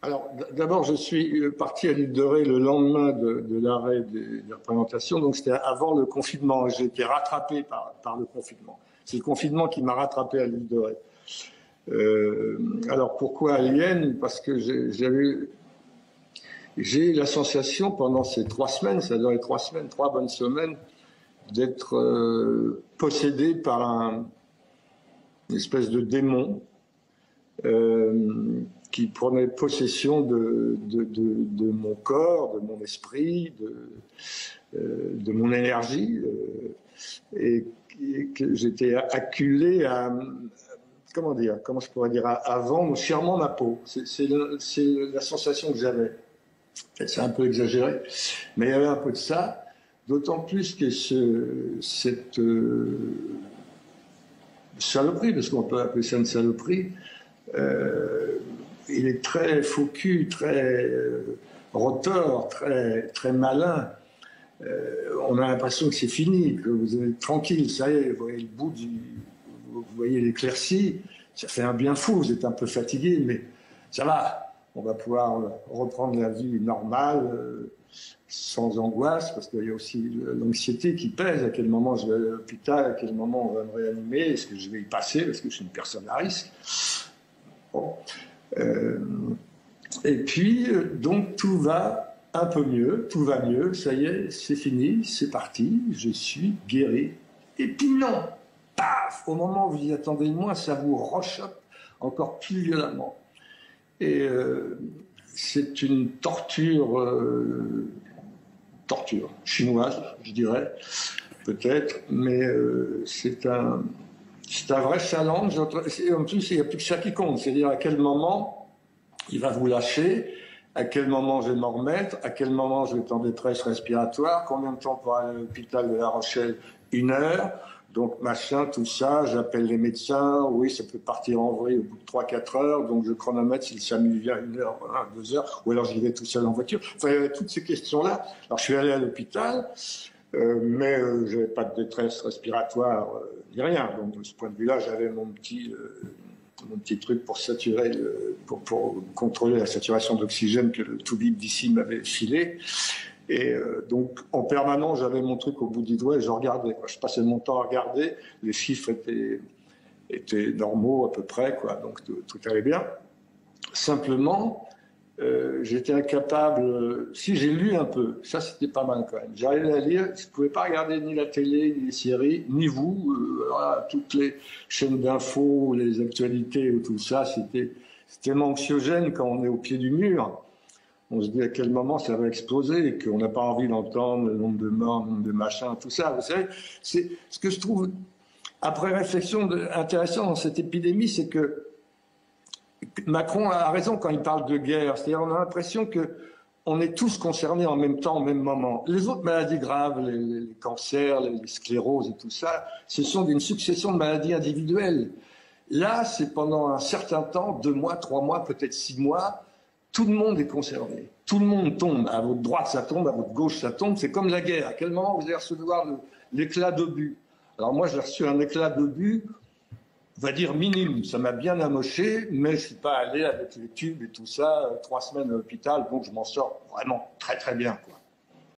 Alors, d'abord, je suis parti à l'île de Ré le lendemain de l'arrêt des représentations, donc c'était avant le confinement. J'ai été rattrapé par le confinement. C'est le confinement qui m'a rattrapé à l'île de Ré. Alors, pourquoi Alien? Parce que j'ai eu la sensation pendant ces 3 semaines, ça a duré 3 semaines, 3 bonnes semaines, d'être possédé par une espèce de démon qui prenait possession de mon corps, de mon esprit, de mon énergie, et que j'étais acculé à, comment je pourrais dire, à vendre chèrement ma peau. C'est la sensation que j'avais. C'est un peu exagéré, mais il y avait un peu de ça, d'autant plus que cette saloperie, parce qu'on peut appeler ça une saloperie, il est très faux cul, très roteur, très malin. On a l'impression que c'est fini, que vous êtes tranquille, ça y est, vous voyez le bout vous voyez l'éclaircie, ça fait un bien fou, vous êtes un peu fatigué, mais ça va. On va pouvoir reprendre la vie normale, sans angoisse, parce qu'il y a aussi l'anxiété qui pèse. À quel moment je vais à l'hôpital, à quel moment on va me réanimer, est-ce que je vais y passer, parce que je suis une personne à risque. Bon. Et puis, donc, tout va un peu mieux, tout va mieux, ça y est, c'est fini, c'est parti, je suis guéri. Et puis non, paf, au moment où vous y attendez le moins, ça vous rechoppe encore plus violemment. Et c'est une torture chinoise, je dirais, peut-être, mais c'est un vrai challenge. En plus, il n'y a plus que ça qui compte, c'est-à-dire à quel moment il va vous lâcher, à quel moment je vais m'en remettre, à quel moment je vais être en détresse respiratoire, combien de temps pour aller à l'hôpital de La Rochelle, 1 heure. Donc, machin, tout ça, j'appelle les médecins, oui, ça peut partir en vrille au bout de 3-4 heures, donc je chronomètre si le SAMU vient 1 heure, 2 heures, ou alors j'y vais tout seul en voiture. Enfin, il y avait toutes ces questions-là. Alors, je suis allé à l'hôpital, mais je n'avais pas de détresse respiratoire, ni rien. Donc, de ce point de vue-là, j'avais mon petit truc pour saturer, pour contrôler la saturation d'oxygène que le Toubib d'ici m'avait filé. Et donc, en permanence, j'avais mon truc au bout du doigt et je regardais, quoi. Je passais mon temps à regarder. Les chiffres étaient normaux à peu près, quoi. Donc, tout allait bien. Simplement, j'étais incapable... Si, j'ai lu un peu. Ça, c'était pas mal, quand même. J'arrivais à lire. Je ne pouvais pas regarder ni la télé, ni les séries, ni vous. Voilà, toutes les chaînes d'infos, les actualités, tout ça, c'était tellement anxiogène quand on est au pied du mur. On se dit à quel moment ça va exploser et qu'on n'a pas envie d'entendre le nombre de morts, le nombre de machins, tout ça. Vous savez, c'est ce que je trouve, après réflexion intéressant dans cette épidémie, c'est que Macron a raison quand il parle de guerre. C'est-à-dire on a l'impression qu'on est tous concernés en même temps, au même moment. Les autres maladies graves, les cancers, les scléroses et tout ça, ce sont une succession de maladies individuelles. Là, c'est pendant un certain temps, 2 mois, 3 mois, peut-être 6 mois, tout le monde est concerné. Tout le monde tombe. À votre droite, ça tombe. À votre gauche, ça tombe. C'est comme la guerre. À quel moment vous allez recevoir l'éclat d'obus? Alors moi, j'ai reçu un éclat d'obus, on va dire minime. Ça m'a bien amoché, mais je ne suis pas allé avec les tubes et tout ça. 3 semaines à l'hôpital, donc je m'en sors vraiment très très bien, quoi.